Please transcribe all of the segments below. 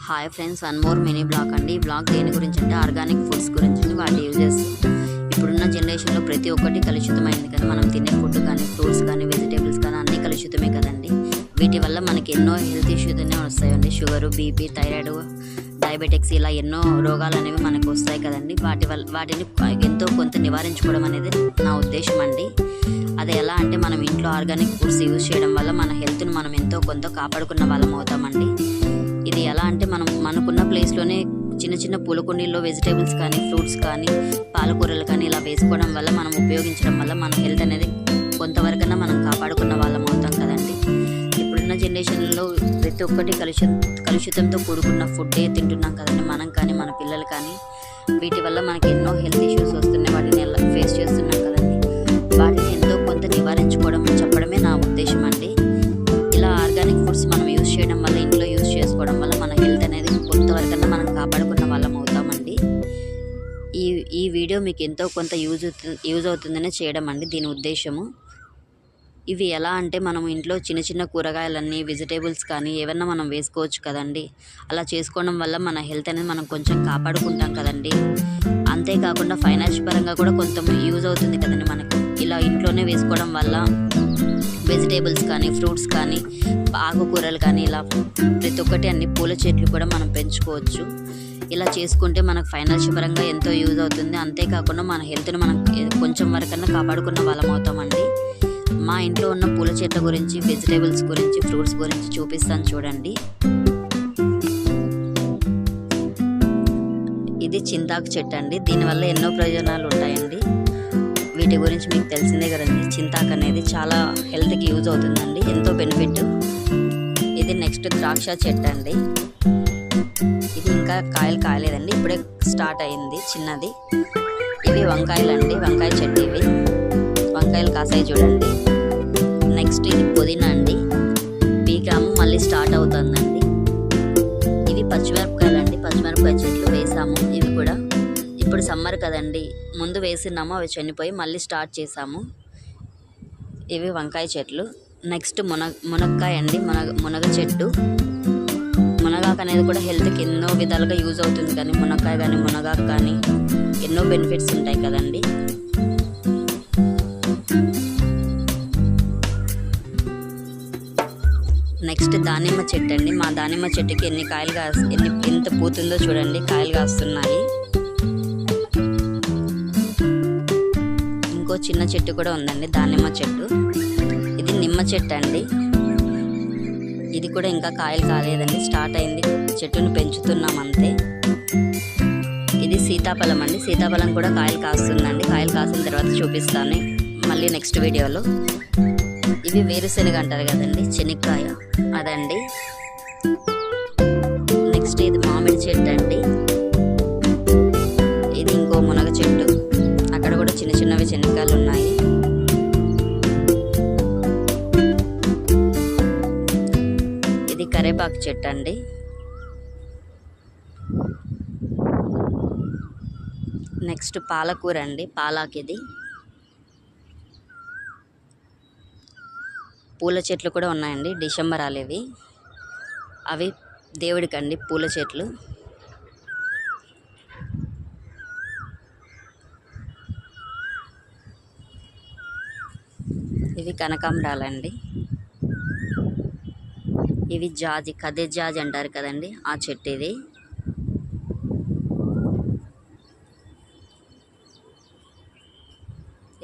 Hi friends, one more mini blog అండి. ఈ blog దేని గురించి అంటే ఆర్గానిక్ ఫుడ్స్ గురించి, వాటి యూజెస్. ఇప్పుడున్న జనరేషన్లో ప్రతి ఒక్కటి కలుషితమైంది కదా. మనం తినే ఫుడ్ కానీ, ఫ్రూట్స్ కానీ, వెజిటేబుల్స్ కానీ అన్నీ కలుషితమే కదండి. వీటి వల్ల మనకి ఎన్నో హెల్త్ ఇష్యూస్ అనేవి వస్తాయండి. షుగరు, బీపీ, థైరాయిడ్, డయాబెటిక్స్, ఇలా ఎన్నో రోగాలు అనేవి మనకు వస్తాయి కదండి. వాటిని ఎంతో కొంత నివారించుకోవడం అనేది నా ఉద్దేశం అండి. అది ఎలా అంటే మనం ఇంట్లో ఆర్గానిక్ ఫుడ్స్ యూజ్ చేయడం వల్ల మన హెల్త్ని మనం ఎంతో కొంత కాపాడుకున్న వాళ్ళం అవుతామండి. ఇది ఎలా అంటే మనం మనకున్న ప్లేస్లోనే చిన్న చిన్న పూల కుండీల్లో వెజిటేబుల్స్ కానీ, ఫ్రూట్స్ కానీ, పాలకూరలు కానీ ఇలా వేసుకోవడం వల్ల మనం ఉపయోగించడం వల్ల మన హెల్త్ అనేది కొంతవరకన్నా మనం కాపాడుకున్న వాళ్ళం అవుతాం కదండి. ఇప్పుడున్న జనరేషన్లో ప్రతి ఒక్కటి కలుషితంతో కూడుకున్న ఫుడ్డే తింటున్నాం కదండి. మనం కానీ, మన పిల్లలు కానీ. వీటి వల్ల మనకి ఎన్నో హెల్త్ ఇష్యూస్ వస్తున్నాయి. వాటిని ఎలా ఫేస్ చేస్తున్నాం కదండి. వాటిని ఎంతో కొంత నివారించుకోవడం చెప్పడమే నా ఉద్దేశం అండి. ఇలా ఆర్గానిక్ ఫుడ్స్ మనం యూజ్ చేయడం వల్ల, ఇంట్లో యూజ్ చేసుకోవడం వల్ల మన హెల్త్ అనేది కొంతవరకన్నా మనం కాపాడుకున్న వాళ్ళం అవుతామండి. ఈ వీడియో మీకు ఎంతో కొంత యూజ్ అవుతుందనే చేయడం అండి దీని ఉద్దేశము. ఇవి ఎలా అంటే మనం ఇంట్లో చిన్న చిన్న కూరగాయలన్నీ, వెజిటేబుల్స్ కానీ ఏమన్నా మనం వేసుకోవచ్చు కదండి. అలా చేసుకోవడం వల్ల మన హెల్త్ అనేది మనం కొంచెం కాపాడుకుంటాం కదండి. అంతేకాకుండా ఫైనాన్షియల్ పరంగా కూడా కొంత యూజ్ అవుతుంది కదండి మనకు. ఇలా ఇంట్లోనే వేసుకోవడం వల్ల వెజిటేబుల్స్ కానీ, ఫ్రూట్స్ కానీ, ఆకుకూరలు కానీ, ఇలా ప్రతి ఒక్కటి అన్ని పూల చెట్లు కూడా మనం పెంచుకోవచ్చు. ఇలా చేసుకుంటే మనకు ఫైనాన్షియల్ పరంగా ఎంతో యూజ్ అవుతుంది. అంతేకాకుండా మన హెల్త్ని మనం కొంచెం వరకన్నా కాపాడుకున్న వాళ్ళం అవుతామండి. మా ఇంట్లో ఉన్న పూల చెట్ల గురించి, వెజిటేబుల్స్ గురించి, ఫ్రూట్స్ గురించి చూపిస్తాను చూడండి. ఇది చింతాకు చెట్టు అండి. దీనివల్ల ఎన్నో ప్రయోజనాలు ఉంటాయండి. వీటి గురించి మీకు తెలిసిందే కదండి. చింతాకు అనేది చాలా హెల్త్కి యూజ్ అవుతుందండి, ఎంతో బెనిఫిట్. ఇది నెక్స్ట్ ద్రాక్ష చెట్టు అండి. ఇది ఇంకా కాయలు కాయలేదండి, ఇప్పుడే స్టార్ట్ అయింది చిన్నది. ఇవి వంకాయలు అండి, వంకాయ చెట్టు. ఇవి వంకాయలు కాసాయి చూడండి. నెక్స్ట్ ఇది పుదీనా అండి, పీకాము మళ్ళీ స్టార్ట్ అవుతుందండి. ఇవి పచ్చిమిరపకాయలు అండి, పచ్చిమిరపకాయ చెట్లు వేసాము. ఇవి కూడా ఇప్పుడు సమ్మర్ కదండి, ముందు వేసినాము, అవి చనిపోయి మళ్ళీ స్టార్ట్ చేసాము. ఇవి వంకాయ చెట్లు. నెక్స్ట్ మునక్కాయ అండి, మునగ చెట్టు. మునగాకు అనేది కూడా హెల్త్కి ఎన్నో విధాలుగా యూజ్ అవుతుంది. కానీ మునక్కాయ కానీ, మునగాకు కానీ ఎన్నో బెనిఫిట్స్ ఉంటాయి కదండి. నెక్స్ట్ దానిమ్మ చెట్టు అండి. మా దానిమ్మ చెట్టుకి ఎంత పూతుందో చూడండి, కాయలు కాస్తున్నాయి. ఇంకో చిన్న చెట్టు కూడా ఉందండి, దానిమ్మ చెట్టు. ఇది నిమ్మ చెట్టు అండి. ఇది కూడా ఇంకా కాయలు కాలేదండి, స్టార్ట్ అయింది. చెట్టును పెంచుతున్నాం అంతే. ఇది సీతాఫలం అండి. సీతాఫలం కూడా కాయలు కాస్తుందండి. కాయలు కాసిన తర్వాత చూపిస్తాను మళ్ళీ నెక్స్ట్ వీడియోలో. ఇవి వేరుశెనగ అంటారు కదండి, శనక్కాయ, అదండి. నెక్స్ట్ ఇది మామిడి చెట్టు అండి. ఇది ఇంకో మునగ చెట్టు. అక్కడ కూడా చిన్న చిన్నవి శనక్కాయలు ఉన్నాయి. ఇది కరేపాకు చెట్టు అండి. నెక్స్ట్ పాలకూర అండి, పాలాకు. ఇది పూల చెట్లు కూడా ఉన్నాయండి, డిసెంబరాలు ఇవి. అవి దేవుడికండి పూల చెట్లు. ఇవి కనకాంబరాలండి. ఇవి జాజి, కదే జాజి అంటారు కదండి, ఆ చెట్టు ఇది.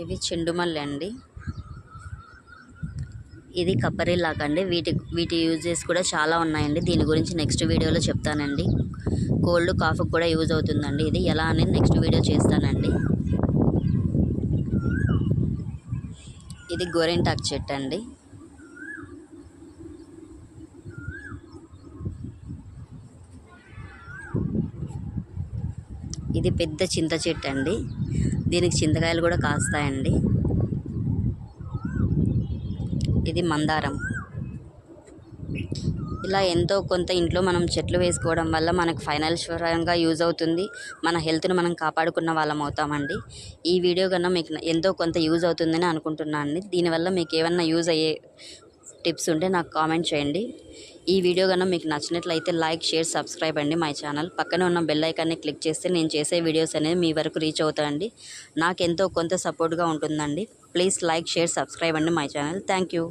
ఇవి చెండుమల్లి అండి. ఇది కప్పరిల్లాకు అండి. వీటి యూజెస్ కూడా చాలా ఉన్నాయండి. దీని గురించి నెక్స్ట్ వీడియోలో చెప్తానండి. కోల్డ్, కాఫ్కి కూడా యూజ్ అవుతుందండి. ఇది ఎలా అనేది నెక్స్ట్ వీడియో చేస్తానండి. ఇది గోరింటాకు చెట్టు అండి. ఇది పెద్ద చింత చెట్టు అండి. దీనికి చింతకాయలు కూడా కాస్తాయండి. ఇది మందారం. ఇలా ఎంతో కొంత ఇంట్లో మనం చెట్లు వేసుకోవడం వల్ల మనకు ఫైనాన్షియల్ పరంగా యూజ్ అవుతుంది. మన హెల్త్ను మనం కాపాడుకున్న వాళ్ళం అవుతామండి. ఈ వీడియో కన్నా మీకు ఎంతో కొంత యూజ్ అవుతుందని అనుకుంటున్నాను అండి. దీనివల్ల మీకు ఏమన్నా యూజ్ అయ్యే టిప్స్ ఉంటే నాకు కామెంట్ చేయండి. ఈ వీడియో కన్నా మీకు నచ్చినట్లయితే లైక్, షేర్, సబ్స్క్రైబ్ అండి మై ఛానల్. పక్కనే ఉన్న బెల్ ఐకాన్ని క్లిక్ చేస్తే నేను చేసే వీడియోస్ అనేది మీ వరకు రీచ్ అవుతాయండి. నాకు ఎంతో కొంత సపోర్ట్గా ఉంటుందండి. ప్లీజ్ లైక్, షేర్, సబ్స్క్రైబ్ అండి మై ఛానల్. Thank you.